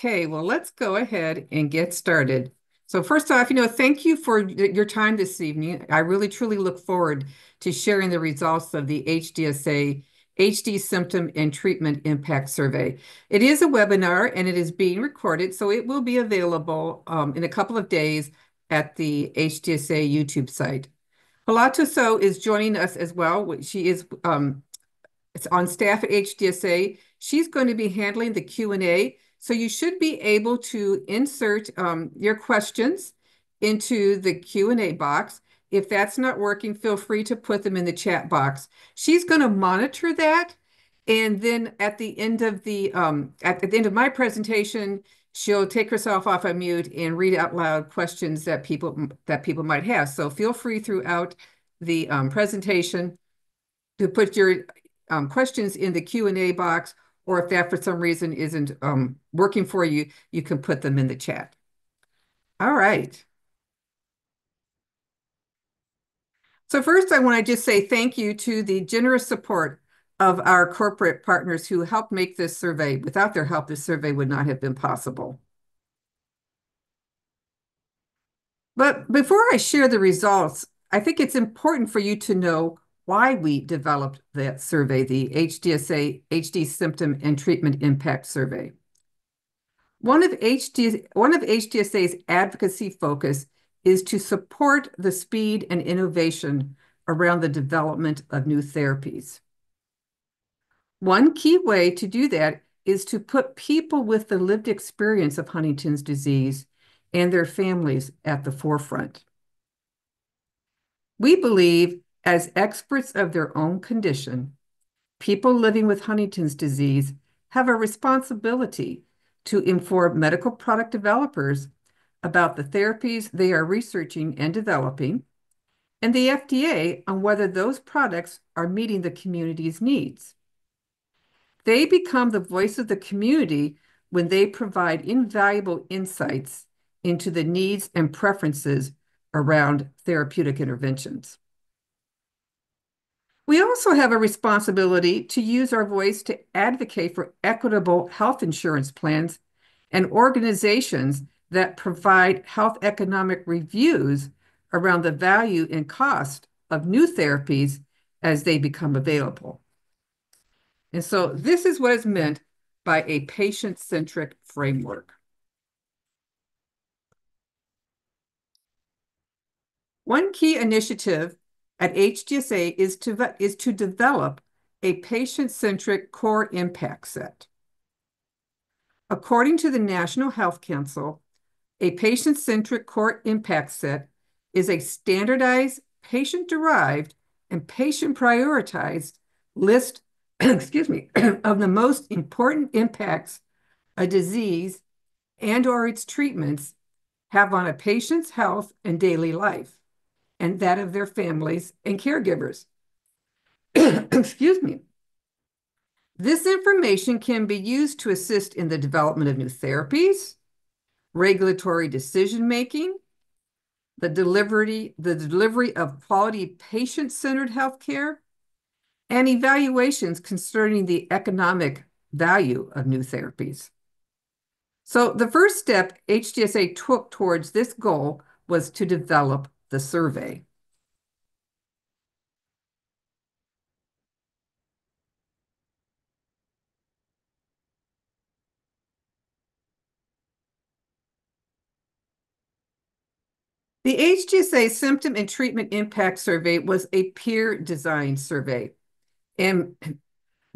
Okay, well, let's go ahead and get started. So first off, thank you for your time this evening. I really truly look forward to sharing the results of the HDSA HD Symptom and Treatment Impact Survey. It is a webinar and it is being recorded, so it will be available in a couple of days at the HDSA YouTube site. Palatoso is joining us as well. She is it's on staff at HDSA. She's going to be handling the Q&A. So you should be able to insert your questions into the Q&A box. If that's not working, feel free to put them in the chat box. She's going to monitor that. And then at the end of my presentation, she'll take herself off of mute and read out loud questions that people might have. So feel free throughout the presentation to put your questions in the Q&A box, or if that for some reason isn't working for you, you can put them in the chat. All right. So first, I want to just say thank you to the generous support of our corporate partners who helped make this survey. Without their help, this survey would not have been possible. But before I share the results, I think it's important for you to know why we developed that survey, the HDSA HD Symptom and Treatment Impact Survey. One of HDSA's advocacy focus is to support the speed and innovation around the development of new therapies. One key way to do that is to put people with the lived experience of Huntington's disease and their families at the forefront. We believe, as experts of their own condition, people living with Huntington's disease have a responsibility to inform medical product developers about the therapies they are researching and developing, and the FDA on whether those products are meeting the community's needs. They become the voice of the community when they provide invaluable insights into the needs and preferences around therapeutic interventions. We also have a responsibility to use our voice to advocate for equitable health insurance plans and organizations that provide health economic reviews around the value and cost of new therapies as they become available. And so this is what is meant by a patient-centric framework. One key initiative at HDSA is to develop a patient-centric core impact set. According to the National Health Council, a patient-centric core impact set is a standardized, patient-derived, and patient-prioritized list excuse me, of the most important impacts a disease and/or its treatments have on a patient's health and daily life, and that of their families and caregivers. Excuse me. This information can be used to assist in the development of new therapies, regulatory decision-making, the delivery of quality patient-centered healthcare, and evaluations concerning the economic value of new therapies. So the first step HDSA took towards this goal was to develop the survey. The HDSA Symptom and Treatment Impact Survey was a peer-designed survey. And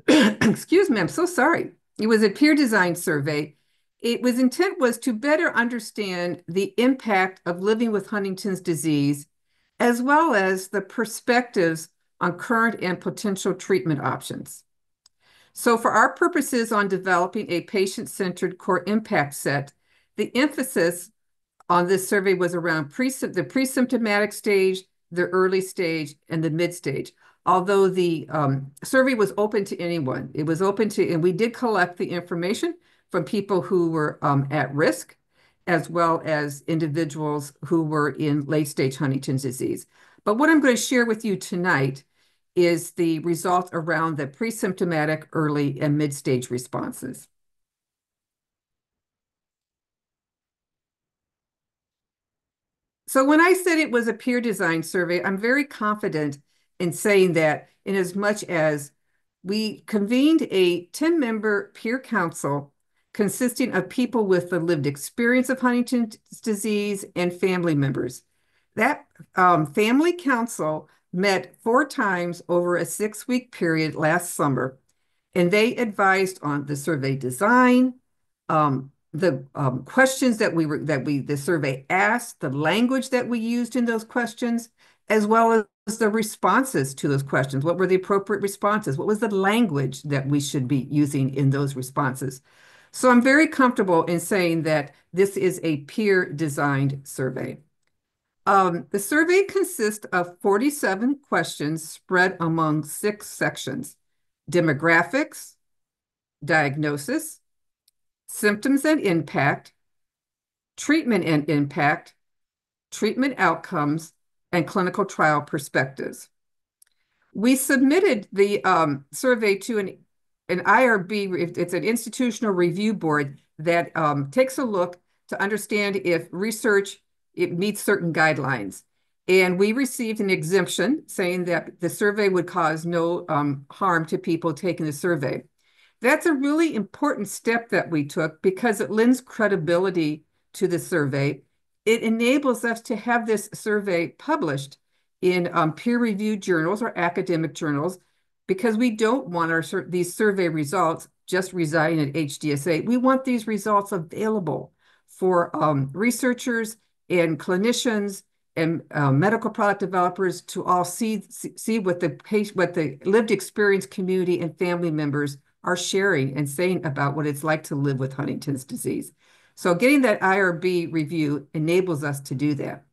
excuse me, I'm so sorry. It was a peer-designed survey. Intent was to better understand the impact of living with Huntington's disease, as well as the perspectives on current and potential treatment options. So for our purposes on developing a patient-centered core impact set, the emphasis on this survey was around the pre-symptomatic stage, the early stage, and the mid-stage. Although the survey was open to anyone, it was open to, and we did collect the information from people who were at risk, as well as individuals who were in late-stage Huntington's disease. But what I'm going to share with you tonight is the result around the pre-symptomatic, early, and mid-stage responses. So when I said it was a peer design survey, I'm very confident in saying that in as much as we convened a 10-member peer council consisting of people with the lived experience of Huntington's disease and family members. That family council met 4 times over a 6-week period last summer, and they advised on the survey design, the questions the survey asked, the language that we used in those questions, as well as the responses to those questions. What were the appropriate responses? What was the language that we should be using in those responses? So I'm very comfortable in saying that this is a peer-designed survey. The survey consists of 47 questions spread among 6 sections: demographics, diagnosis, symptoms and impact, treatment and impact, treatment outcomes, and clinical trial perspectives. We submitted the survey to an IRB, it's an institutional review board that takes a look to understand if research it meets certain guidelines. And we received an exemption saying that the survey would cause no harm to people taking the survey. That's a really important step that we took because it lends credibility to the survey. It enables us to have this survey published in peer-reviewed journals or academic journals, because we don't want these survey results just residing at HDSA. We want these results available for researchers and clinicians and medical product developers to all see what the lived experience community and family members are sharing and saying about what it's like to live with Huntington's disease. So getting that IRB review enables us to do that.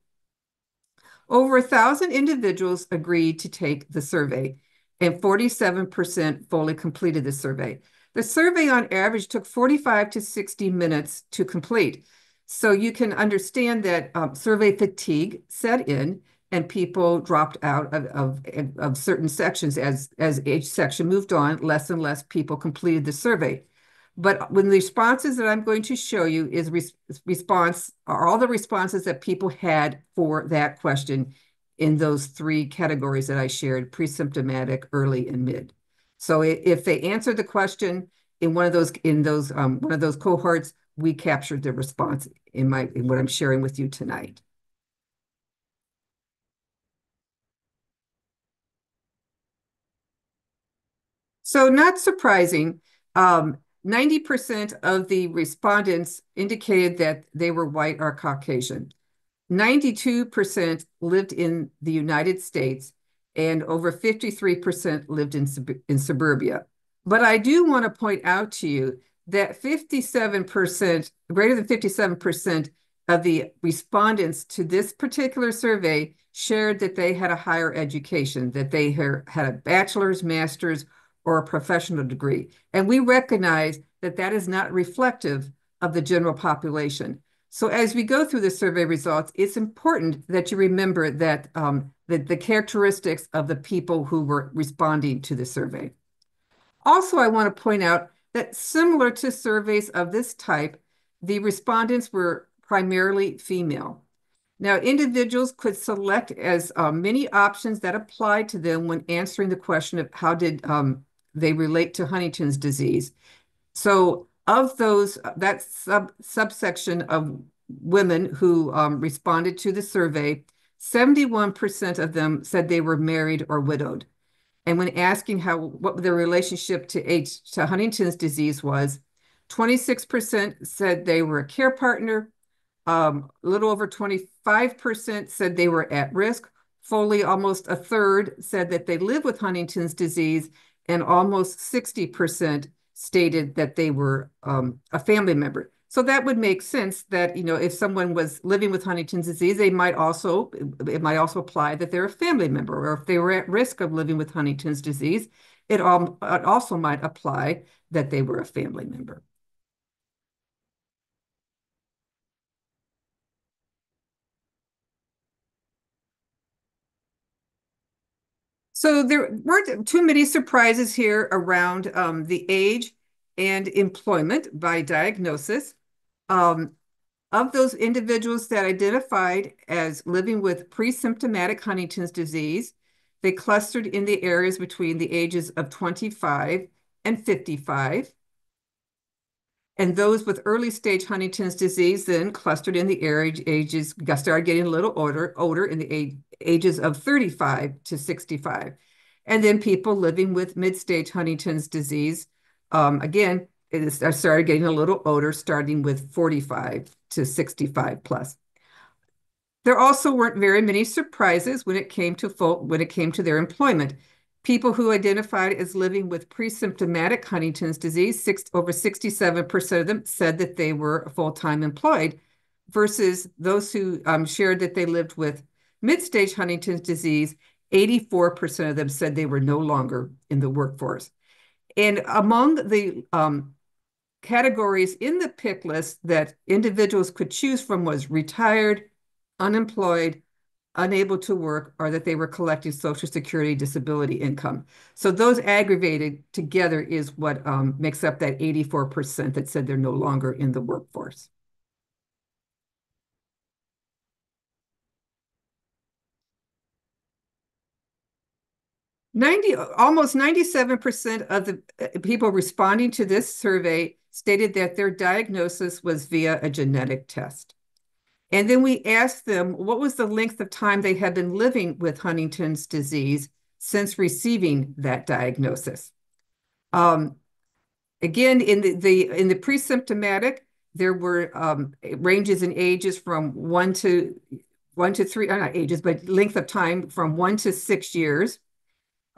Over 1,000 individuals agreed to take the survey, and 47% fully completed the survey. The survey on average took 45 to 60 minutes to complete. So you can understand that survey fatigue set in and people dropped out of certain sections as each section moved on, less and less people completed the survey. But when the responses that I'm going to show you are all the responses that people had for that question in those 3 categories that I shared: pre-symptomatic, early, and mid. So if they answered the question in one of those cohorts, we captured the response in what I'm sharing with you tonight. So not surprising, 90% of the respondents indicated that they were white or Caucasian. 92% lived in the United States, and over 53% lived in suburbia. But I do want to point out to you that 57%, greater than 57% of the respondents to this particular survey shared that they had a higher education, that they had a bachelor's, master's, or a professional degree. And we recognize that that is not reflective of the general population. So as we go through the survey results, it's important that you remember that the characteristics of the people who were responding to the survey. Also, I want to point out that similar to surveys of this type, the respondents were primarily female. Now, individuals could select as many options that applied to them when answering the question of how did they relate to Huntington's disease. So of those, that subsection of women who responded to the survey, 71% of them said they were married or widowed. And when asking what their relationship to Huntington's disease was, 26% said they were a care partner, a little over 25% said they were at risk, fully almost a third said that they live with Huntington's disease, and almost 60% stated that they were a family member. So that would make sense that, if someone was living with Huntington's disease, it might also apply that they're a family member, or if they were at risk of living with Huntington's disease, it also might apply that they were a family member. So there weren't too many surprises here around the age and employment by diagnosis. Of those individuals that identified as living with pre-symptomatic Huntington's disease, they clustered in the areas between the ages of 25 and 55. And those with early stage Huntington's disease then clustered in the ages, started getting a little older in the ages of 35 to 65. And then people living with mid-stage Huntington's disease, again, started getting a little older, starting with 45 to 65 plus. There also weren't very many surprises when it came to their employment. People who identified as living with pre-symptomatic Huntington's disease, over 67% of them said that they were full-time employed, versus those who shared that they lived with mid-stage Huntington's disease, 84% of them said they were no longer in the workforce. And among the categories in the pick list that individuals could choose from was retired, unemployed, unable to work, or that they were collecting Social Security disability income. So those aggregated together is what makes up that 84% that said they're no longer in the workforce. Almost 97% of the people responding to this survey stated that their diagnosis was via a genetic test. And then we asked them what was the length of time they had been living with Huntington's disease since receiving that diagnosis. Again, in the pre-symptomatic, there were ranges in ages from one to three, not ages, but length of time from 1 to 6 years.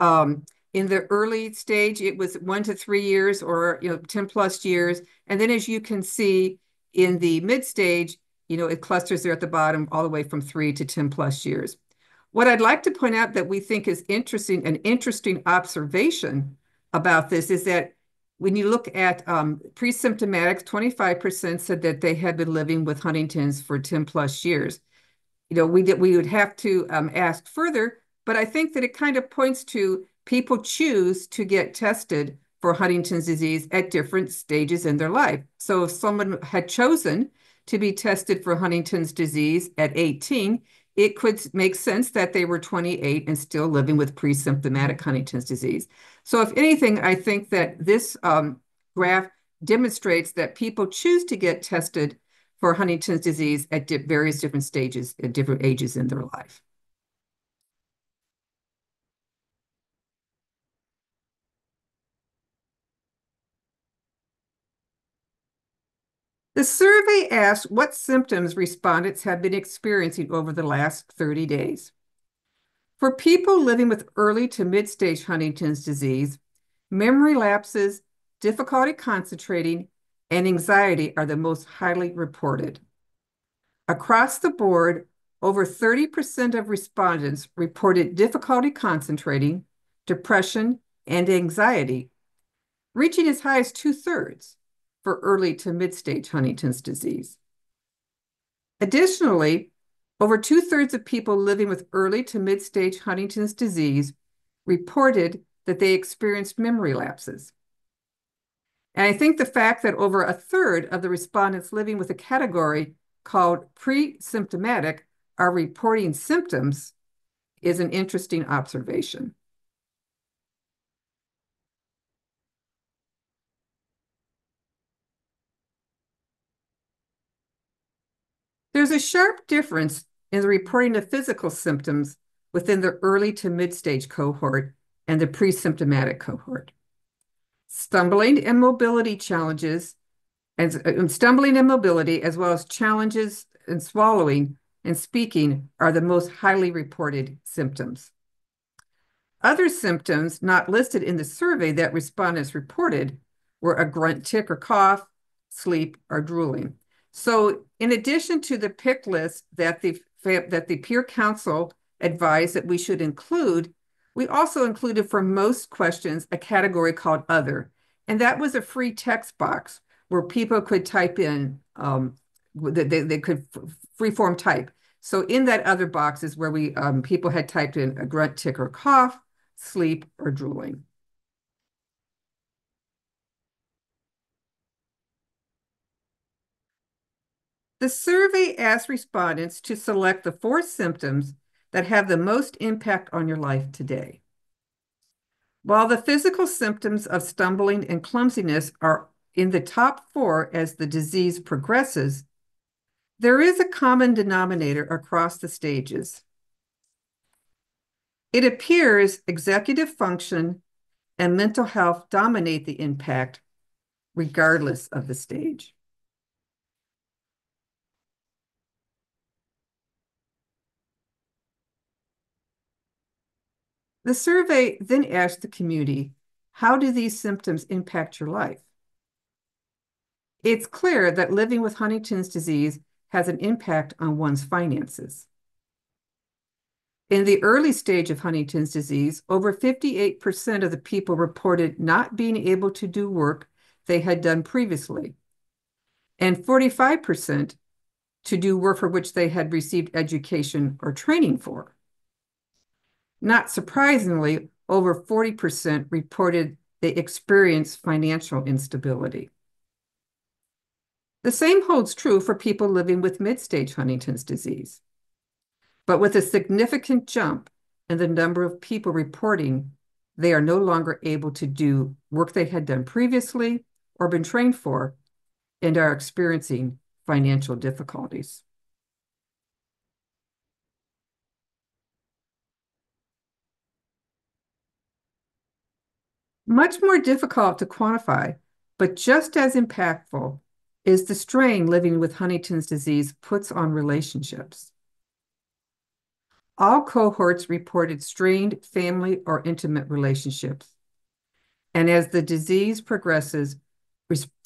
In the early stage, it was 1 to 3 years, or 10 plus years. And then as you can see in the mid stage, it clusters there at the bottom all the way from 3 to 10 plus years. What I'd like to point out that we think is interesting, an interesting observation about this, is that when you look at pre-symptomatic, 25% said that they had been living with Huntington's for 10 plus years. We would have to ask further, but I think that it kind of points to people choose to get tested for Huntington's disease at different stages in their life. So if someone had chosen to be tested for Huntington's disease at 18, it could make sense that they were 28 and still living with pre-symptomatic Huntington's disease. So if anything, I think that this graph demonstrates that people choose to get tested for Huntington's disease at various different stages, at different ages in their life. The survey asked what symptoms respondents have been experiencing over the last 30 days. For people living with early to mid-stage Huntington's disease, memory lapses, difficulty concentrating, and anxiety are the most highly reported. Across the board, over 30% of respondents reported difficulty concentrating, depression, and anxiety, reaching as high as 2/3 for early to mid-stage Huntington's disease. Additionally, over 2/3 of people living with early to mid-stage Huntington's disease reported that they experienced memory lapses. And I think the fact that over 1/3 of the respondents living with a category called pre-symptomatic are reporting symptoms is an interesting observation. There's a sharp difference in the reporting of physical symptoms within the early to mid-stage cohort and the pre-symptomatic cohort. Stumbling and mobility challenges, and stumbling and mobility, as well as challenges in swallowing and speaking, are the most highly reported symptoms. Other symptoms not listed in the survey that respondents reported were a grunt, tick, or cough, sleep, or drooling. So in addition to the pick list that the peer council advised that we should include, we also included for most questions a category called Other. And that was a free text box where people could type in, they could free-form type. So in that Other box is where people had typed in a grunt, tick, or cough, sleep, or drooling. The survey asked respondents to select the 4 symptoms that have the most impact on your life today. While the physical symptoms of stumbling and clumsiness are in the top 4 as the disease progresses, there is a common denominator across the stages. It appears executive function and mental health dominate the impact regardless of the stage. The survey then asked the community, how do these symptoms impact your life? It's clear that living with Huntington's disease has an impact on one's finances. In the early stage of Huntington's disease, over 58% of the people reported not being able to do work they had done previously, and 45% to do work for which they had received education or training for. Not surprisingly, over 40% reported they experienced financial instability. The same holds true for people living with mid-stage Huntington's disease. But with a significant jump in the number of people reporting they are no longer able to do work they had done previously or been trained for and are experiencing financial difficulties. Much more difficult to quantify, but just as impactful, is the strain living with Huntington's disease puts on relationships. All cohorts reported strained family or intimate relationships. And as the disease progresses,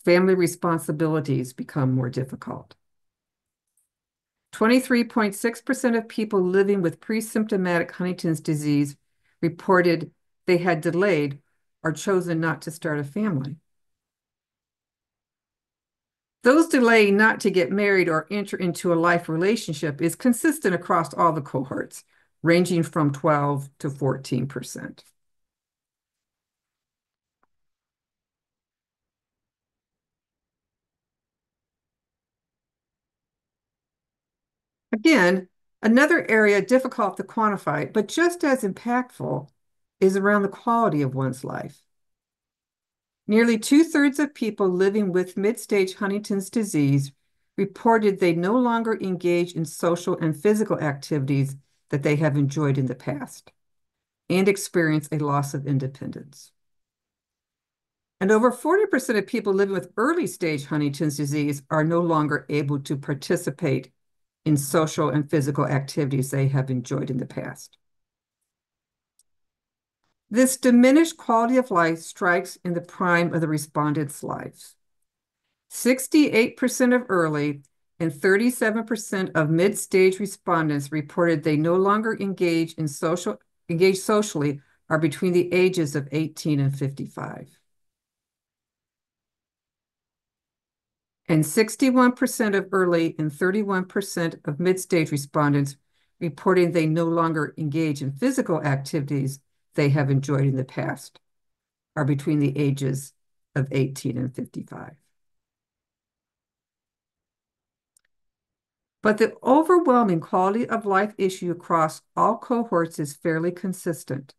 family responsibilities become more difficult. 23.6% of people living with pre-symptomatic Huntington's disease reported they had delayed or chosen not to start a family. Those delaying not to get married or enter into a life relationship is consistent across all the cohorts, ranging from 12 to 14%. Again, another area difficult to quantify, but just as impactful, is around the quality of one's life. Nearly 2/3 of people living with mid-stage Huntington's disease reported they no longer engage in social and physical activities that they have enjoyed in the past and experience a loss of independence. And over 40% of people living with early-stage Huntington's disease are no longer able to participate in social and physical activities they have enjoyed in the past. This diminished quality of life strikes in the prime of the respondents' lives. 68% of early and 37% of mid-stage respondents reported they no longer engage socially are between the ages of 18 and 55. And 61% of early and 31% of mid-stage respondents reporting they no longer engage in physical activities they have enjoyed in the past are between the ages of 18 and 55. But the overwhelming quality of life issue across all cohorts is fairly consistent.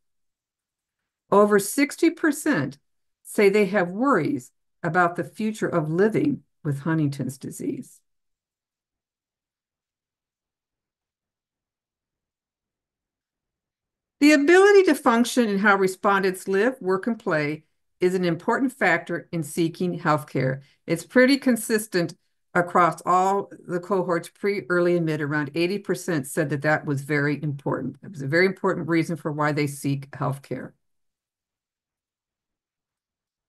Over 60% say they have worries about the future of living with Huntington's disease. The ability to function in how respondents live, work, and play is an important factor in seeking healthcare. It's pretty consistent across all the cohorts, pre, early, and mid. Around 80% said that that was very important. It was a very important reason for why they seek healthcare.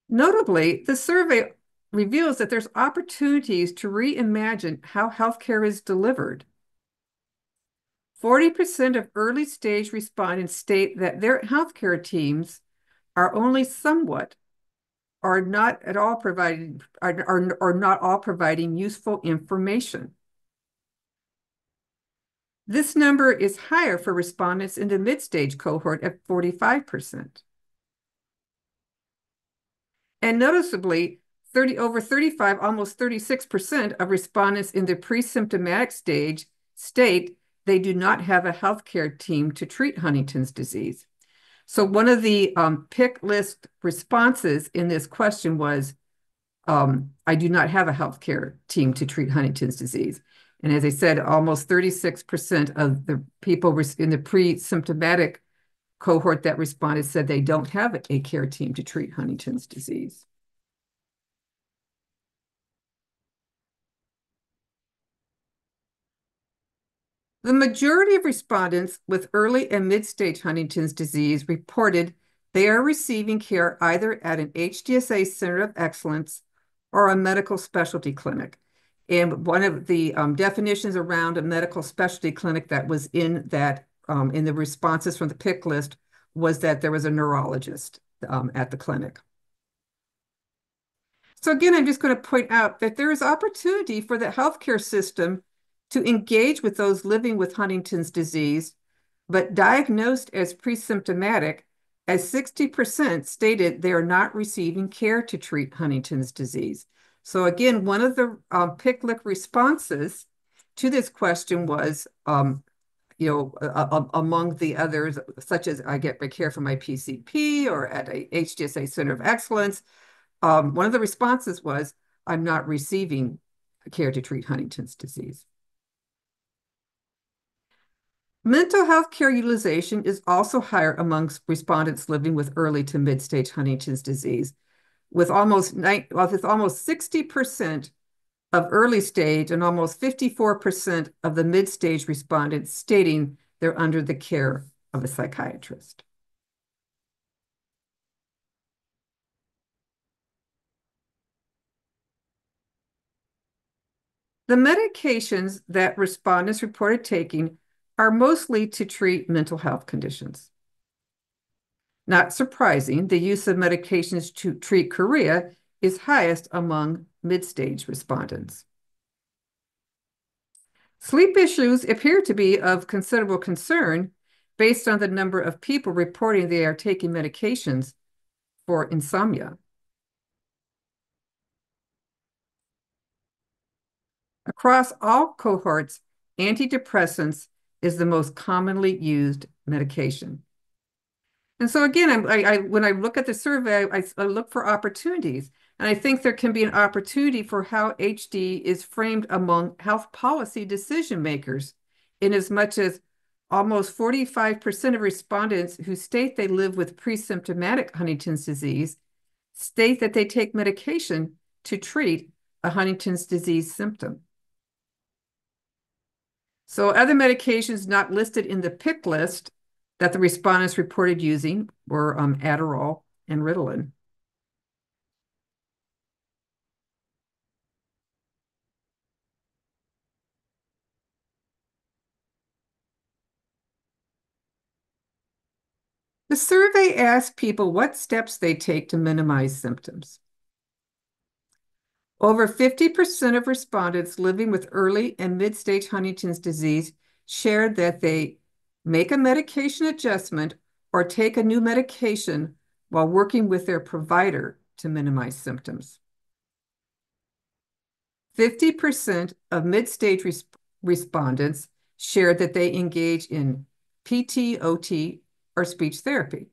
Notably, the survey reveals that there's opportunities to reimagine how healthcare is delivered. 40% of early stage respondents state that their healthcare teams are only somewhat or not at all providing are not all providing useful information. This number is higher for respondents in the mid-stage cohort at 45%. And noticeably, over 35, almost 36% of respondents in the pre-symptomatic stage state they do not have a healthcare team to treat Huntington's disease. So one of the pick list responses in this question was, I do not have a healthcare team to treat Huntington's disease. And as I said, almost 36% of the people in the pre-symptomatic cohort that responded said they don't have a care team to treat Huntington's disease. The majority of respondents with early and mid-stage Huntington's disease reported they are receiving care either at an HDSA Center of Excellence or a medical specialty clinic. And one of the definitions around a medical specialty clinic that was in the responses from the pick list was that there was a neurologist at the clinic. So again, I'm just going to point out that there is opportunity for the healthcare system to engage with those living with Huntington's disease, but diagnosed as pre-symptomatic, as 60% stated they are not receiving care to treat Huntington's disease. So again, one of the PICLIC responses to this question was, among the others, such as I get my care from my PCP or at a HDSA Center of Excellence, one of the responses was, I'm not receiving care to treat Huntington's disease. Mental health care utilization is also higher amongst respondents living with early to mid-stage Huntington's disease, with almost 60% of early stage and almost 54% of the mid-stage respondents stating they're under the care of a psychiatrist. The medications that respondents reported taking are mostly to treat mental health conditions. Not surprising, the use of medications to treat chorea is highest among mid-stage respondents. Sleep issues appear to be of considerable concern based on the number of people reporting they are taking medications for insomnia. Across all cohorts, antidepressants is the most commonly used medication. And so again, when I look at the survey, I look for opportunities. And I think there can be an opportunity for how HD is framed among health policy decision makers, in as much as almost 45% of respondents who state they live with pre-symptomatic Huntington's disease state that they take medication to treat a Huntington's disease symptom. So other medications not listed in the pick list that the respondents reported using were Adderall and Ritalin. The survey asked people what steps they take to minimize symptoms. Over 50% of respondents living with early and mid-stage Huntington's disease shared that they make a medication adjustment or take a new medication while working with their provider to minimize symptoms. 50% of mid-stage respondents shared that they engage in PT, OT, or speech therapy.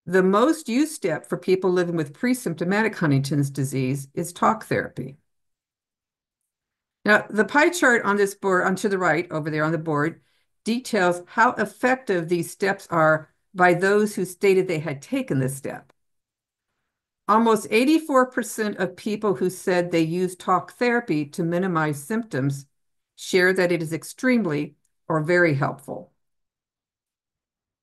The most used step for people living with pre-symptomatic Huntington's disease is talk therapy. Now, the pie chart on this board, on to the right over there on the board, details how effective these steps are by those who stated they had taken this step. Almost 84% of people who said they use talk therapy to minimize symptoms share that it is extremely or very helpful.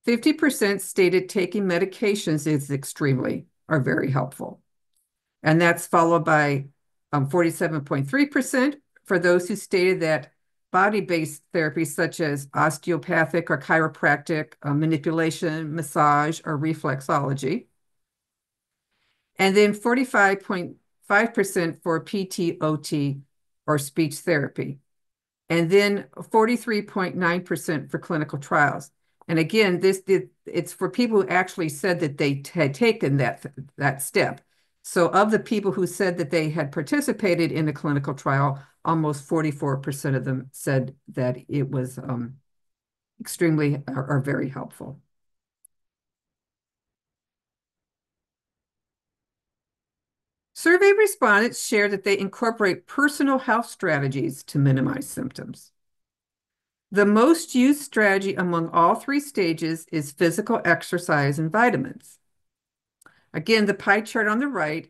50% stated taking medications is extremely or very helpful. And that's followed by 47.3% for those who stated that body-based therapies such as osteopathic or chiropractic manipulation, massage, or reflexology. And then 45.5% for PT, OT, or speech therapy. And then 43.9% for clinical trials. And again, it's for people who actually said that they had taken that step. So of the people who said that they had participated in a clinical trial, almost 44% of them said that it was extremely or very helpful. Survey respondents shared that they incorporate personal health strategies to minimize symptoms. The most used strategy among all three stages is physical exercise and vitamins. Again, the pie chart on the right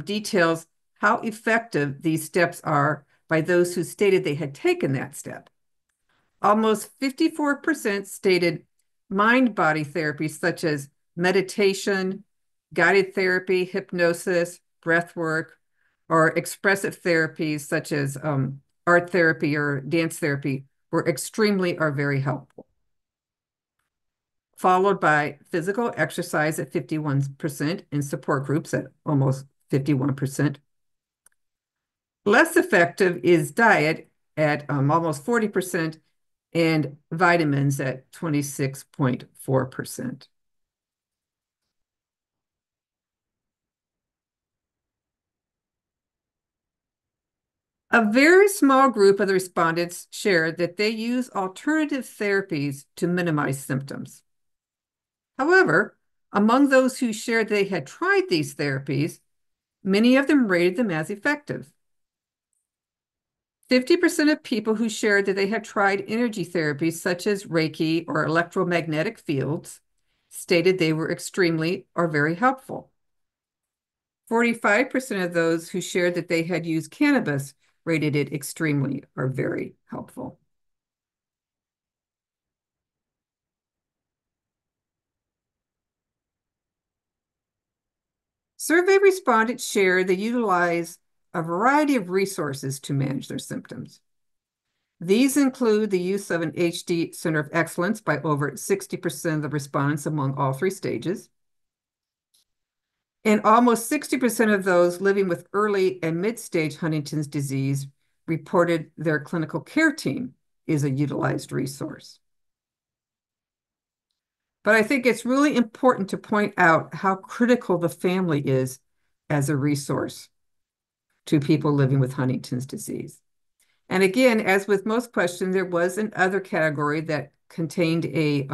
details how effective these steps are by those who stated they had taken that step. Almost 54% stated mind-body therapy such as meditation, guided therapy, hypnosis, breath work, or expressive therapies such as art therapy or dance therapy were extremely or very helpful, followed by physical exercise at 51% and support groups at almost 51%. Less effective is diet at almost 40% and vitamins at 26.4%. A very small group of the respondents shared that they use alternative therapies to minimize symptoms. However, among those who shared they had tried these therapies, many of them rated them as effective. 50% of people who shared that they had tried energy therapies such as Reiki or electromagnetic fields stated they were extremely or very helpful. 45% of those who shared that they had used cannabis rated it extremely or very helpful. Survey respondents shared they utilize a variety of resources to manage their symptoms. These include the use of an HD Center of Excellence by over 60% of the respondents among all three stages. And almost 60% of those living with early and mid-stage Huntington's disease reported their clinical care team is a utilized resource. But I think it's really important to point out how critical the family is as a resource to people living with Huntington's disease. And again, as with most questions, there was an other category that contained a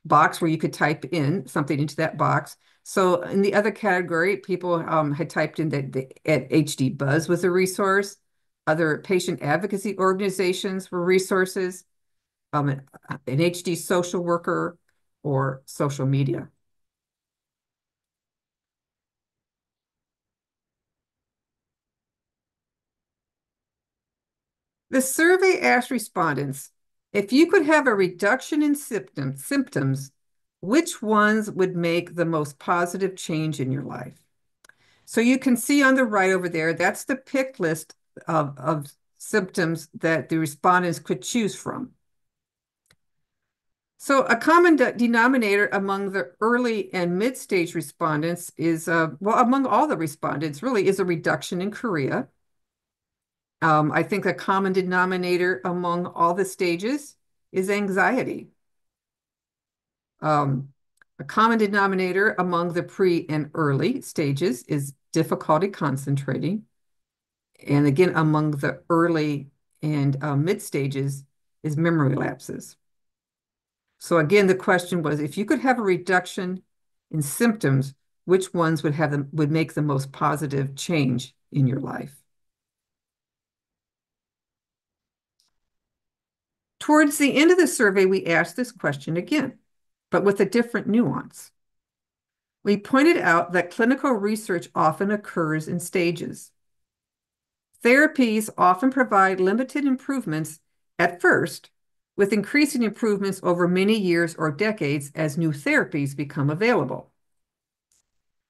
box where you could type in something into that box. So in the other category, people had typed in that at HD Buzz was a resource. Other patient advocacy organizations were resources, an HD social worker, or social media. The survey asked respondents, if you could have a reduction in symptoms, which ones would make the most positive change in your life? So you can see on the right over there, that's the pick list of symptoms that the respondents could choose from. So a common denominator among the early and mid-stage respondents is, well, among all the respondents, really is a reduction in chorea. I think a common denominator among all the stages is anxiety. A common denominator among the pre and early stages is difficulty concentrating. And again, among the early and mid stages is memory lapses. So again, the question was, if you could have a reduction in symptoms, which ones would make the most positive change in your life? Towards the end of the survey, we asked this question again, but with a different nuance. We pointed out that clinical research often occurs in stages. Therapies often provide limited improvements at first, with increasing improvements over many years or decades as new therapies become available.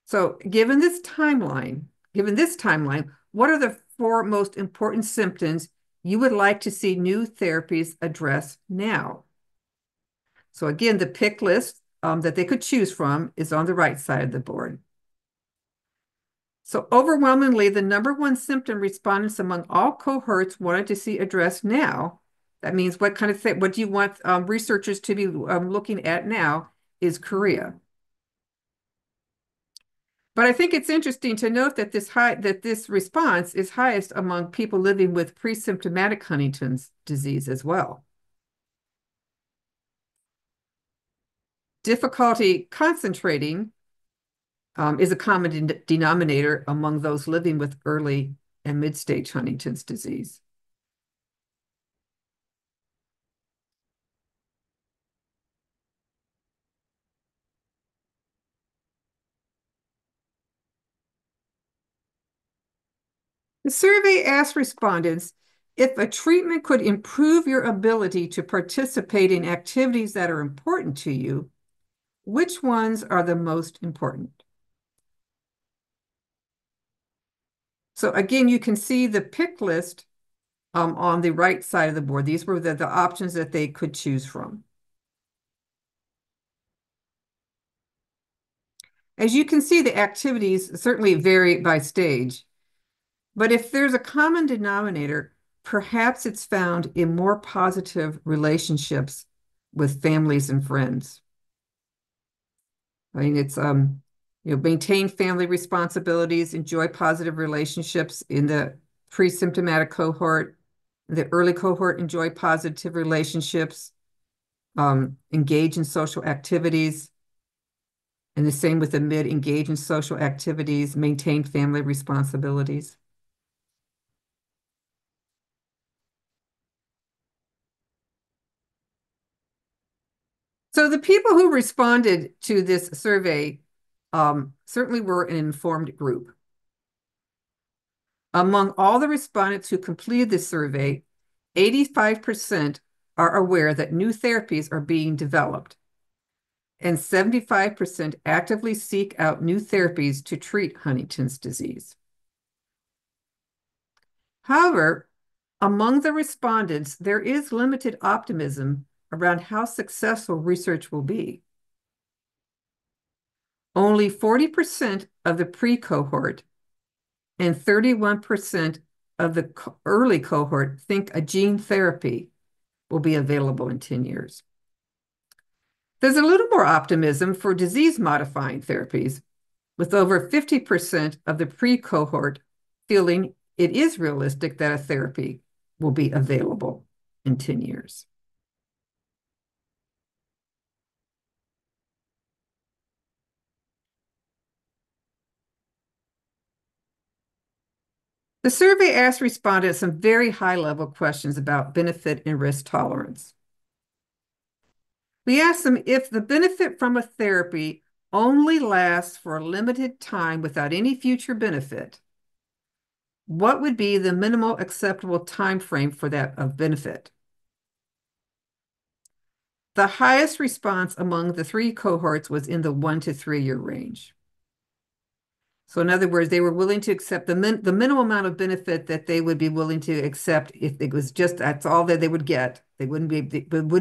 So given this timeline, what are the four most important symptoms you would like to see new therapies address now? So again, the pick list that they could choose from is on the right side of the board. So overwhelmingly, the number one symptom respondents among all cohorts wanted to see addressed now. That means what do you want researchers to be looking at now is chorea. But I think it's interesting to note that this response is highest among people living with pre-symptomatic Huntington's disease as well. Difficulty concentrating is a common denominator among those living with early and mid-stage Huntington's disease. The survey asked respondents if a treatment could improve your ability to participate in activities that are important to you, which ones are the most important? So again, you can see the pick list on the right side of the board. These were the options that they could choose from. As you can see, the activities certainly vary by stage, but if there's a common denominator, perhaps it's found in more positive relationships with families and friends. I mean, it's maintain family responsibilities, enjoy positive relationships in the pre-symptomatic cohort. The early cohort enjoy positive relationships, engage in social activities, and the same with the mid, engage in social activities, maintain family responsibilities. So the people who responded to this survey certainly were an informed group. Among all the respondents who completed this survey, 85% are aware that new therapies are being developed, and 75% actively seek out new therapies to treat Huntington's disease. However, among the respondents, there is limited optimism around how successful research will be. Only 40% of the pre-cohort and 31% of the early cohort think a gene therapy will be available in 10 years. There's a little more optimism for disease-modifying therapies, with over 50% of the pre-cohort feeling it is realistic that a therapy will be available in 10 years. The survey asked respondents some very high-level questions about benefit and risk tolerance. We asked them if the benefit from a therapy only lasts for a limited time without any future benefit, what would be the minimal acceptable time frame for that of benefit? The highest response among the three cohorts was in the 1 to 3 year range. So in other words, they were willing to accept the minimal amount of benefit that they would be willing to accept if it was just that's all that they would get. There wouldn't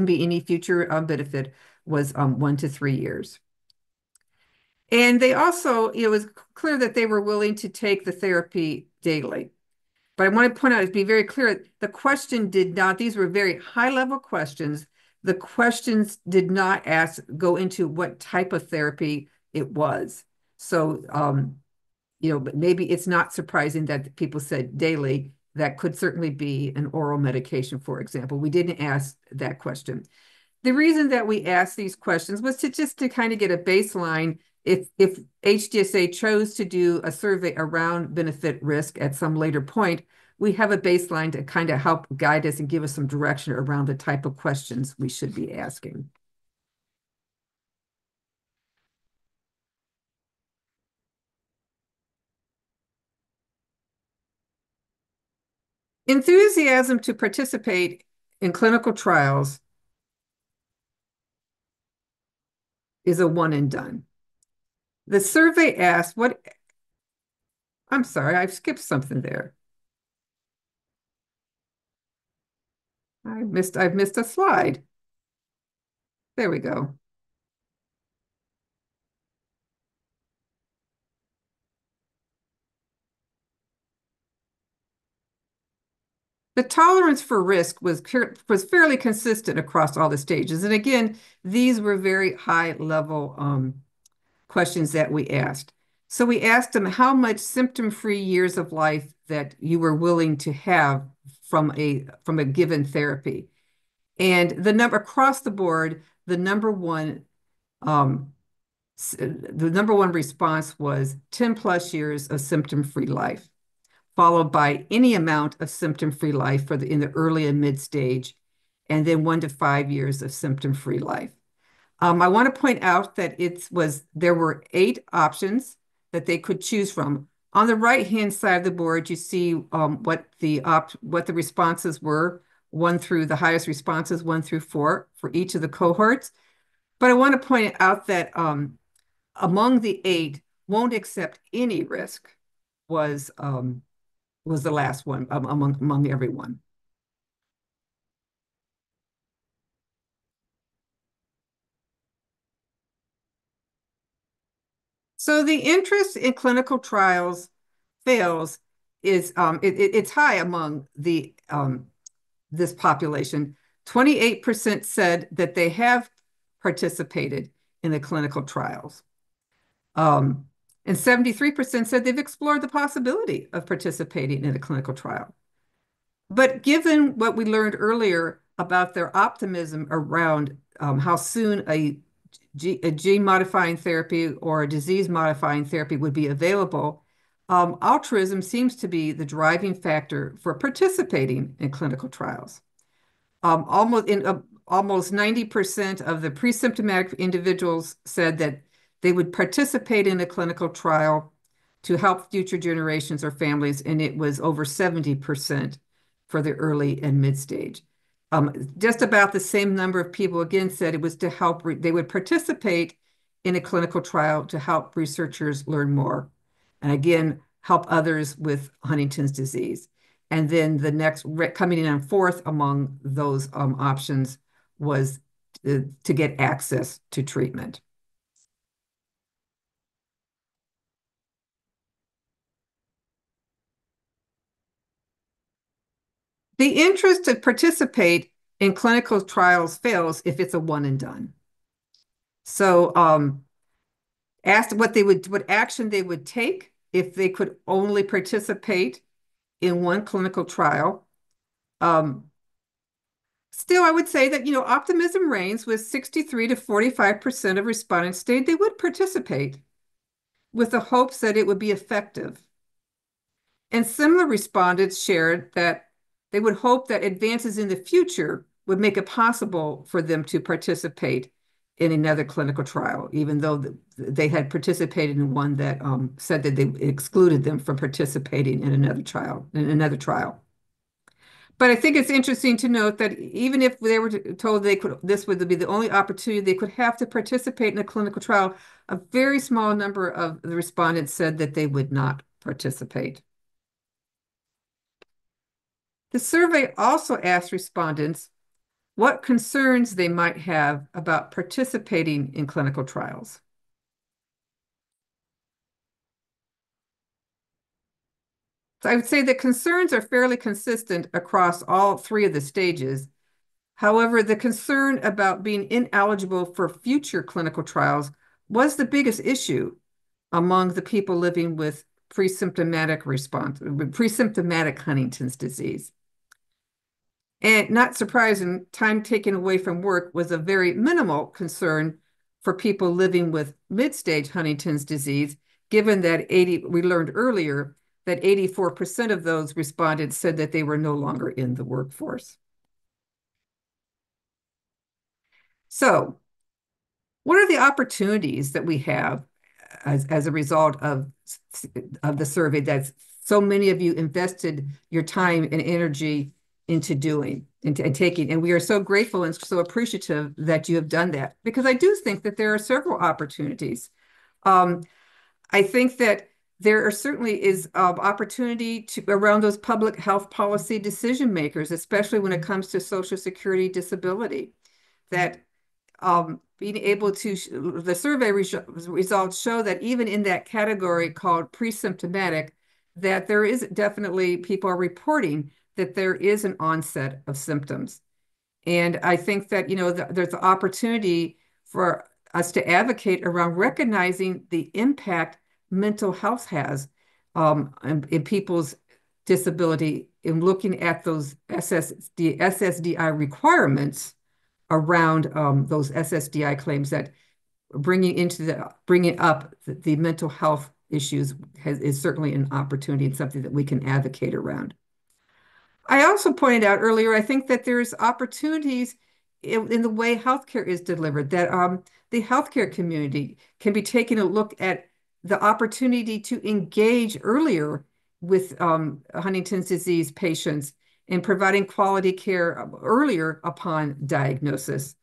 be any future benefit was 1 to 3 years. And they also, it was clear that they were willing to take the therapy daily. But I want to point out, to be very clear, the question did not, these were very high-level questions. The questions did not go into what type of therapy it was. So, but maybe it's not surprising that people said daily. That could certainly be an oral medication, for example. We didn't ask that question. The reason that we asked these questions was to kind of get a baseline. If HDSA chose to do a survey around benefit risk at some later point, we have a baseline to kind of help guide us and give us some direction around the type of questions we should be asking. Enthusiasm to participate in clinical trials is a one and done. The survey asked I'm sorry, I've skipped something there. I've missed a slide. There we go. The tolerance for risk was fairly consistent across all the stages. And again, these were very high level questions that we asked. So we asked them how much symptom-free years of life that you were willing to have from a given therapy. And the number across the board, um, the number one response was 10 plus years of symptom-free life, followed by any amount of symptom-free life in the early and mid stage, and then 1 to 5 years of symptom-free life. I want to point out that there were 8 options that they could choose from. On the right-hand side of the board, you see what the responses were, the highest responses, 1 through 4 for each of the cohorts. But I want to point out that among the 8, won't accept any risk was the last one among everyone. So the interest in clinical trials fails it's high among this population. 28% said that they have participated in the clinical trials. Um, and 73% said they've explored the possibility of participating in a clinical trial. But given what we learned earlier about their optimism around how soon a gene-modifying therapy or a disease-modifying therapy would be available, altruism seems to be the driving factor for participating in clinical trials. Almost 90% of the pre-symptomatic individuals said that they would participate in a clinical trial to help future generations or families, and it was over 70% for the early and mid stage. Just about the same number of people again said it was to help, they would participate in a clinical trial to help researchers learn more. And again, help others with Huntington's disease. And then the next, coming in on fourth among those options was to get access to treatment. The interest to participate in clinical trials fails if it's a one and done. So asked what action they would take if they could only participate in one clinical trial. Still, I would say that, optimism reigns with 63 to 45% of respondents stated they would participate with the hopes that it would be effective. And similar respondents shared that they would hope that advances in the future would make it possible for them to participate in another clinical trial, even though they had participated in one that said that they excluded them from participating in another trial. But I think it's interesting to note that even if they were told this would be the only opportunity they could have to participate in a clinical trial, a very small number of the respondents said that they would not participate. The survey also asked respondents what concerns they might have about participating in clinical trials. So I would say the concerns are fairly consistent across all 3 of the stages. However, the concern about being ineligible for future clinical trials was the biggest issue among the people living with pre-symptomatic Huntington's disease. And not surprising, time taken away from work was a very minimal concern for people living with mid-stage Huntington's disease, given that we learned earlier that 84% of those respondents said that they were no longer in the workforce. So, what are the opportunities that we have as a result of the survey that so many of you invested your time and energy into doing and taking? And we are so grateful and so appreciative that you have done that, because I do think that there are several opportunities. I think that there certainly is opportunity around those public health policy decision makers, especially when it comes to Social Security disability, that being able to, the survey results show that even in that category called pre-symptomatic, that there is definitely, people are reporting that there is an onset of symptoms. And I think that, there's an opportunity for us to advocate around recognizing the impact mental health has in people's disability in looking at those SSDI requirements around those SSDI claims that bringing up the mental health issues is certainly an opportunity and something that we can advocate around. I also pointed out earlier, I think that there's opportunities in the way healthcare is delivered, that the healthcare community can be taking a look at the opportunity to engage earlier with Huntington's disease patients in providing quality care earlier upon diagnosis.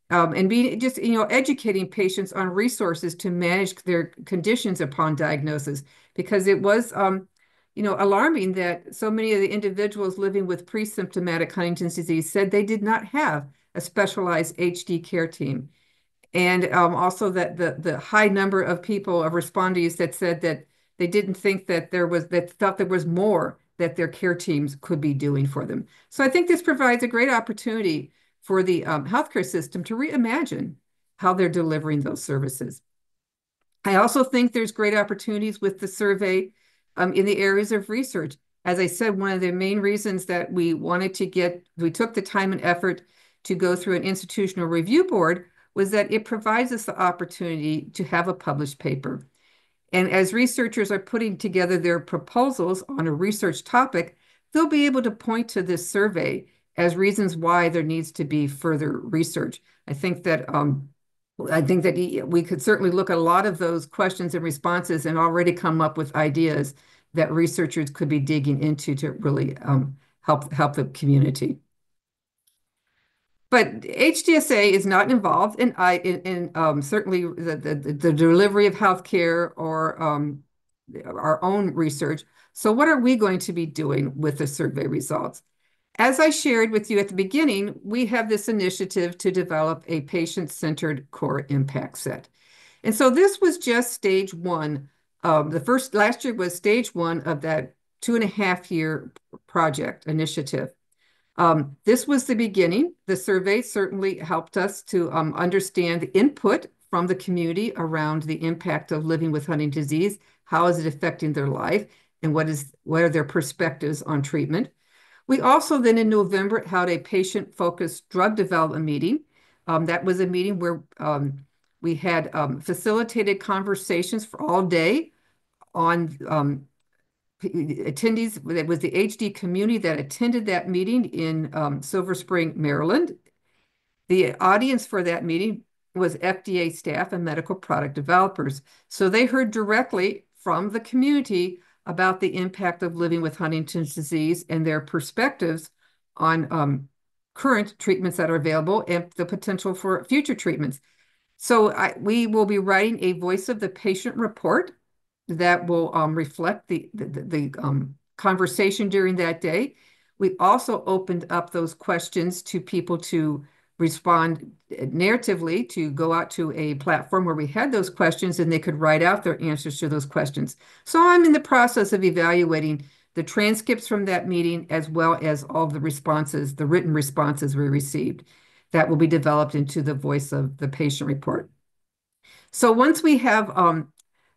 And being just, educating patients on resources to manage their conditions upon diagnosis, because it was, alarming that so many of the individuals living with pre-symptomatic Huntington's disease said they did not have a specialized HD care team. And also that the high number of people, of respondees that said that they didn't think that thought there was more that their care teams could be doing for them. So I think this provides a great opportunity for the healthcare system to reimagine how they're delivering those services. I also think there's great opportunities with the survey in the areas of research. As I said, one of the main reasons that we took the time and effort to go through an institutional review board was that it provides us the opportunity to have a published paper. And as researchers are putting together their proposals on a research topic, they'll be able to point to this survey as reasons why there needs to be further research. I think that we could certainly look at a lot of those questions and responses and already come up with ideas that researchers could be digging into to really help the community. But HDSA is not involved in certainly the delivery of healthcare or our own research. So what are we going to be doing with the survey results? As I shared with you at the beginning, we have this initiative to develop a patient-centered core impact set. And so this was just stage one. Last year was stage one of that 2.5-year project initiative. This was the beginning. The survey certainly helped us to understand the input from the community around the impact of living with Huntington's disease. How is it affecting their life? And what are their perspectives on treatment? We also then in November held a patient-focused drug development meeting. That was a meeting where we had facilitated conversations for all day on attendees. It was the HD community that attended that meeting in Silver Spring, Maryland. The audience for that meeting was FDA staff and medical product developers. So they heard directly from the community about the impact of living with Huntington's disease and their perspectives on current treatments that are available and the potential for future treatments. So we will be writing a voice of the patient report that will reflect the conversation during that day. We also opened up those questions to people to respond narratively, to go out to a platform where we had those questions and they could write out their answers to those questions. So I'm in the process of evaluating the transcripts from that meeting as well as all the responses, the written responses we received. That will be developed into the voice of the patient report. So once we have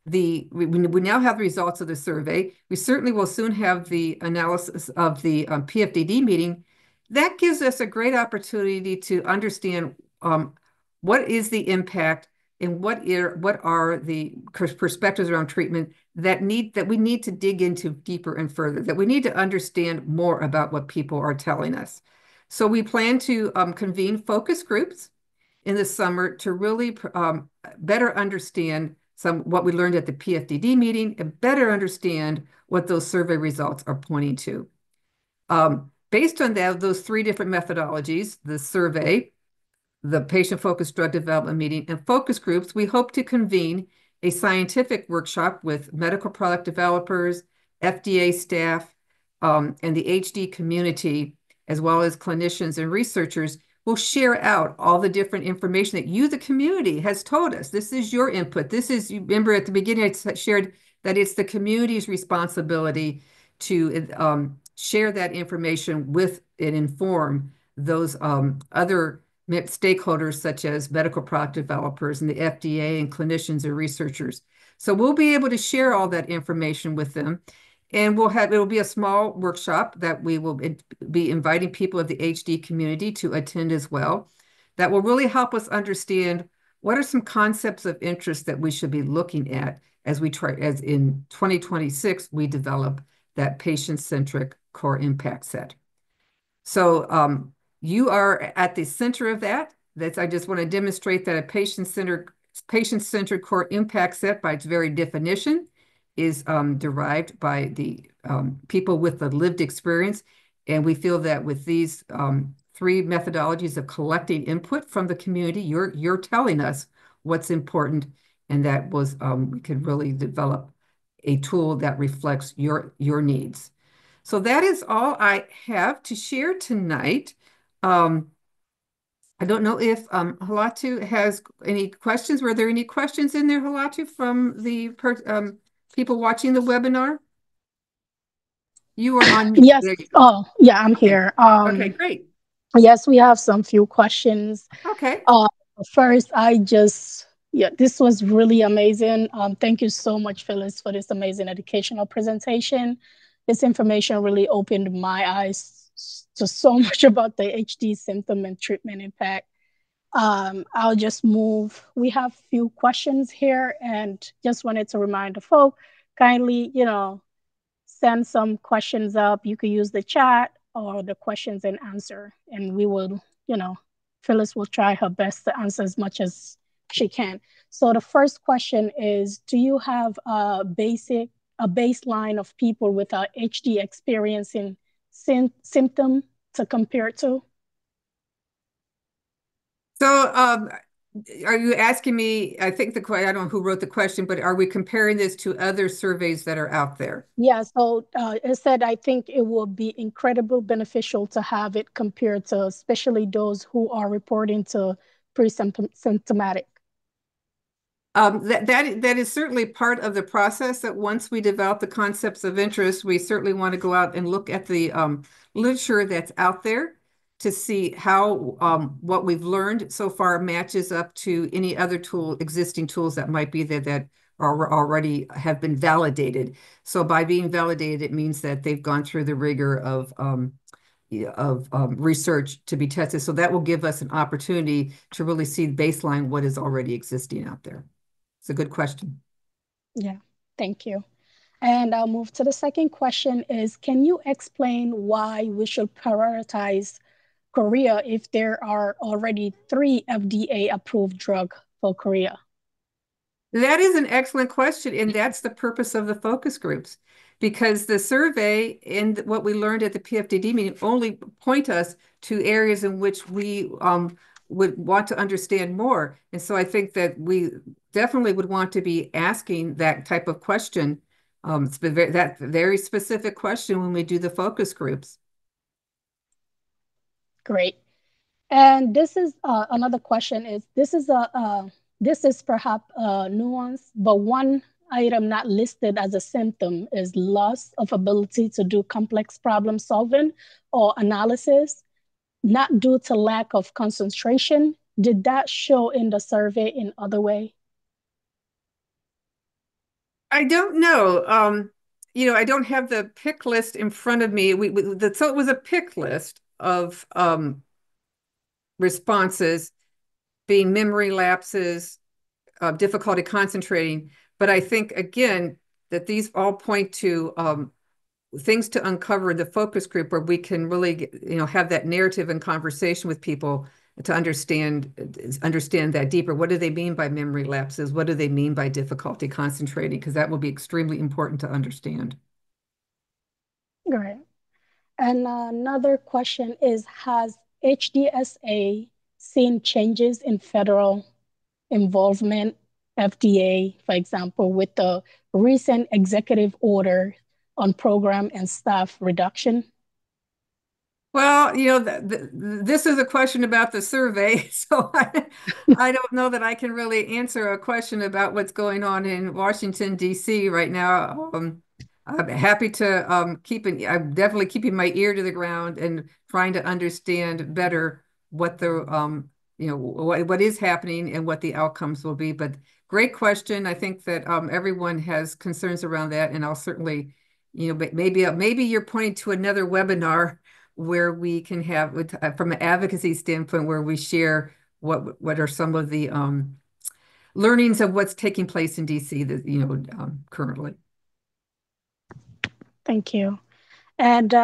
we now have the results of the survey, we certainly will soon have the analysis of the PFDD meeting. That gives us a great opportunity to understand what is the impact and what are the perspectives around treatment that we need to dig into deeper and further, that we need to understand more about what people are telling us. So we plan to convene focus groups in the summer to really better understand what we learned at the PFDD meeting and better understand what those survey results are pointing to. Based on those three different methodologies, the survey, the patient-focused drug development meeting, and focus groups, we hope to convene a scientific workshop with medical product developers, FDA staff, and the HD community, as well as clinicians and researchers. We'll share out all the different information that you, the community, has told us. This is your input. You remember at the beginning, I shared that it's the community's responsibility to share that information with and inform those other stakeholders such as medical product developers and the FDA and clinicians and researchers. So we'll be able to share all that information with them. And it'll be a small workshop that we will be inviting people of the HD community to attend as well. That will really help us understand what are some concepts of interest that we should be looking at as in 2026, we develop that patient-centric core impact set. So you are at the center of that. I just want to demonstrate that a patient-centered core impact set, by its very definition, is derived by the people with the lived experience. And we feel that with these three methodologies of collecting input from the community, you're telling us what's important, and that we could really develop a tool that reflects your needs. So that is all I have to share tonight. I don't know if Halatu has any questions. Were there any questions in there, Halatu, from the people watching the webinar? You are on mute. Yes. There you go. Oh, yeah, I'm Okay. here. Okay, great. Yes, we have some few questions. Okay. Uh, First, yeah, this was really amazing. Thank you so much, Phyllis, for this amazing educational presentation. This information really opened my eyes to so much about the HD symptom and treatment impact. I'll just move. We have few questions here, and just wanted to remind the folk, kindly, send some questions up. You could use the chat or the questions and answer, and we will, Phyllis will try her best to answer as much as she can. So the first question is, do you have a baseline of people with a HD experiencing symptom to compare to? So are you asking me, I don't know who wrote the question, but are we comparing this to other surveys that are out there? Yeah, so it said, I think it will be incredibly beneficial to have it compared to especially those who are reporting to pre-symptomatic. That is certainly part of the process, that once we develop the concepts of interest, we certainly want to go out and look at the literature that's out there to see how what we've learned so far matches up to any other existing tools that might be there that are already have been validated. So by being validated, it means that they've gone through the rigor of research to be tested. So that will give us an opportunity to really see baseline what is already existing out there. It's a good question. Yeah, thank you. And I'll move to the second question is, can you explain why we should prioritize Korea if there are already 3 FDA approved drugs for Korea? That is an excellent question, and that's the purpose of the focus groups, because the survey and what we learned at the PFDD meeting only point us to areas in which we would want to understand more. And so I think that we definitely would want to be asking that type of question, that very specific question when we do the focus groups. Great. And this is another question is, this is perhaps a nuance, but one item not listed as a symptom is loss of ability to do complex problem solving or analysis, not due to lack of concentration. Did that show in the survey in other way? I don't know. I don't have the pick list in front of me. So it was a pick list of responses being memory lapses, difficulty concentrating. But I think, again, that these all point to things to uncover in the focus group where we can really, have that narrative and conversation with people to understand that deeper. What do they mean by memory lapses? What do they mean by difficulty concentrating? Because that will be extremely important to understand. Great. And another question is, has HDSA seen changes in federal involvement, FDA, for example, with the recent executive order on program and staff reduction? Well, this is a question about the survey, so I don't know that I can really answer a question about what's going on in Washington, D.C. right now. I'm happy to I'm definitely keeping my ear to the ground and trying to understand better what the what is happening and what the outcomes will be. But great question. I think that everyone has concerns around that, and I'll certainly, but maybe you're pointing to another webinar where we can have, from an advocacy standpoint, where we share what are some of the learnings of what's taking place in DC that currently. Thank you. And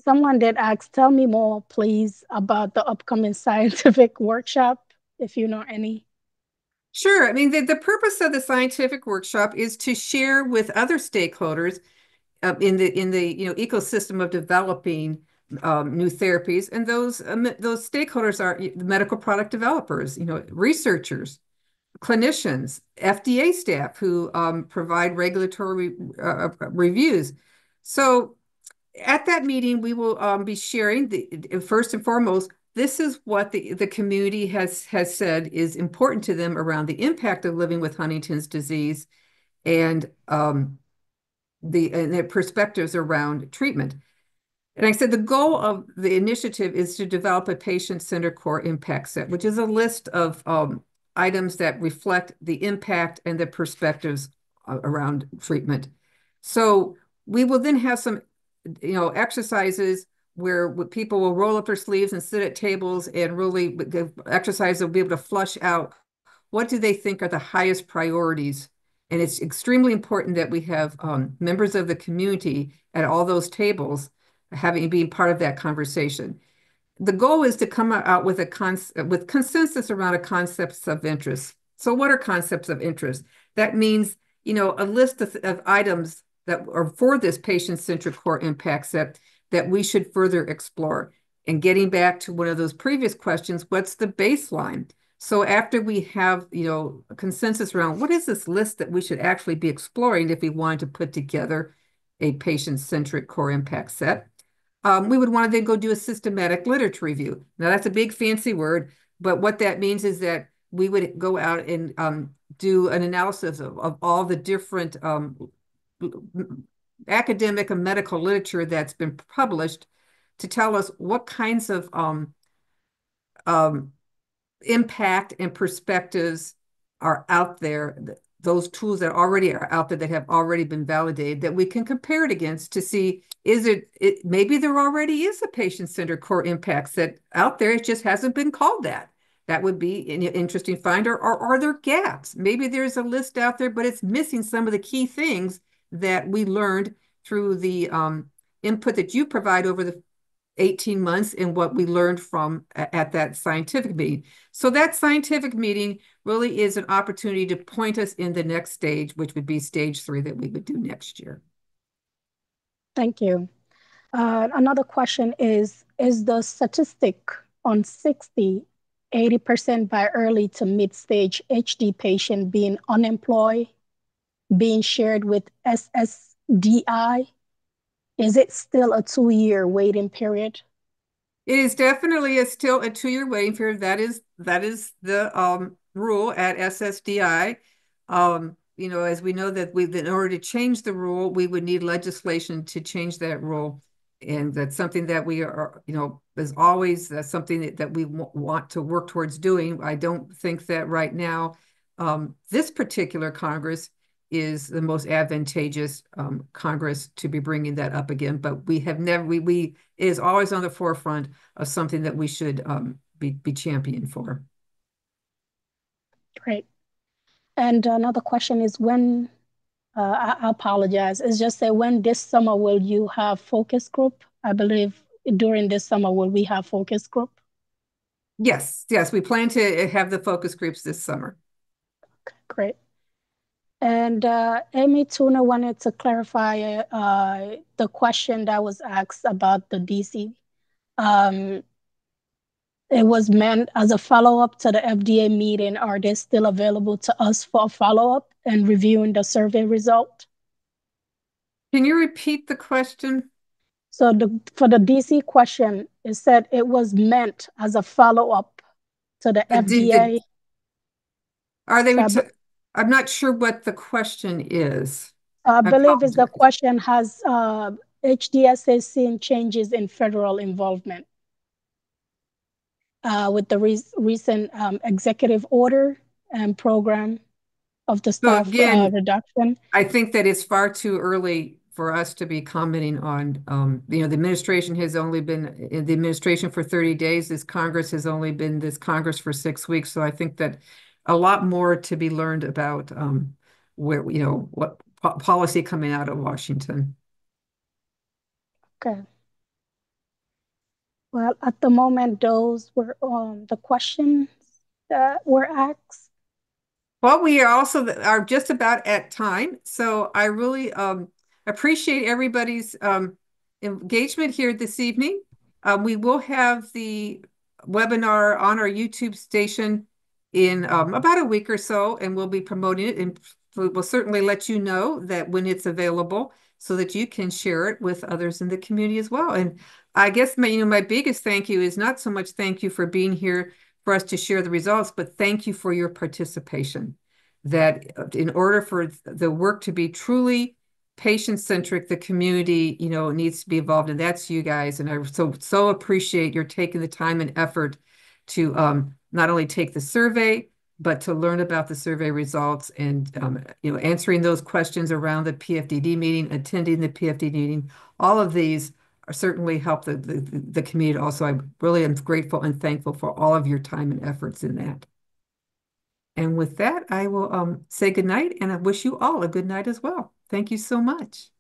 someone did ask, tell me more, please, about the upcoming scientific workshop, if you know any. Sure. I mean, the purpose of the scientific workshop is to share with other stakeholders in the ecosystem of developing new therapies, and those stakeholders are the medical product developers, researchers, clinicians, FDA staff who provide regulatory reviews. So at that meeting, we will be sharing first and foremost, this is what the community has said is important to them around the impact of living with Huntington's disease and the perspectives around treatment. And I said the goal of the initiative is to develop a patient-centered core impact set, which is a list of items that reflect the impact and the perspectives around treatment. So we will then have some, exercises where people will roll up their sleeves and sit at tables and really exercise. They'll be able to flush out what do they think are the highest priorities. And it's extremely important that we have members of the community at all those tables being part of that conversation. The goal is to come out with with consensus around a concepts of interest. So what are concepts of interest? That means, a list of items that are for this patient-centric core impact set that we should further explore. And getting back to one of those previous questions, what's the baseline? So after we have, a consensus around what is this list that we should actually be exploring if we wanted to put together a patient-centric core impact set, we would want to then go do a systematic literature review. Now, that's a big fancy word, but what that means is that we would go out and do an analysis of all the different academic and medical literature that's been published to tell us what kinds of impact and perspectives are out there, those tools that already are out there that have already been validated that we can compare it against to see, maybe there already is a patient-centered core impact set out there, it just hasn't been called that. That would be an interesting find, or are there gaps? Maybe there's a list out there, but it's missing some of the key things that we learned through the input that you provide over the 18 months and what we learned from at that scientific meeting. So that scientific meeting really is an opportunity to point us in the next stage, which would be stage 3 that we would do next year. Thank you. Another question is the statistic on 80% by early to mid-stage HD patient being unemployed, being shared with SSDI? Is it still a 2-year waiting period? It is definitely still a 2-year waiting period. That is the rule at SSDI. As we know that in order to change the rule, we would need legislation to change that rule. And that's something that we are, as always, that's something that we want to work towards doing. I don't think that right now, this particular Congress is the most advantageous Congress to be bringing that up again. But we have never, it is always on the forefront of something that we should be championing for. Great. And another question is when, I apologize, it's just that when this summer will you have focus group? I believe during this summer will we have focus group? Yes, we plan to have the focus groups this summer. Okay, great. And Amy Tuna wanted to clarify the question that was asked about the DC. It was meant as a follow-up to the FDA meeting. Are they still available to us for a follow-up and reviewing the survey result? Can you repeat the question? So for the DC question, it said it was meant as a follow-up to the FDA. Are they? So I'm not sure what the question is. I believe is the apologize. question has HDSA seen changes in federal involvement? with the recent executive order and program of the So staff again, reduction. I think that it's far too early for us to be commenting on, the administration has only been in the administration for 30 days. This Congress has only been this Congress for 6 weeks. So I think that a lot more to be learned about where, what po policy coming out of Washington. Okay. Well, at the moment, those were the questions that were asked. Well, we are just about at time, so I really appreciate everybody's engagement here this evening. We will have the webinar on our YouTube station in about a week or so, and we'll be promoting it, and we'll certainly let you know that when it's available so that you can share it with others in the community as well. And I guess my biggest thank you is not so much thank you for being here for us to share the results, but thank you for your participation. That in order for the work to be truly patient-centric, the community, needs to be involved, and that's you guys. And I so appreciate your taking the time and effort to not only take the survey, but to learn about the survey results and answering those questions around the PFDD meeting, attending the PFDD meeting. All of these are certainly help the community. Also, I really am grateful and thankful for all of your time and efforts in that. And with that, I will say good night, and I wish you all a good night as well. Thank you so much.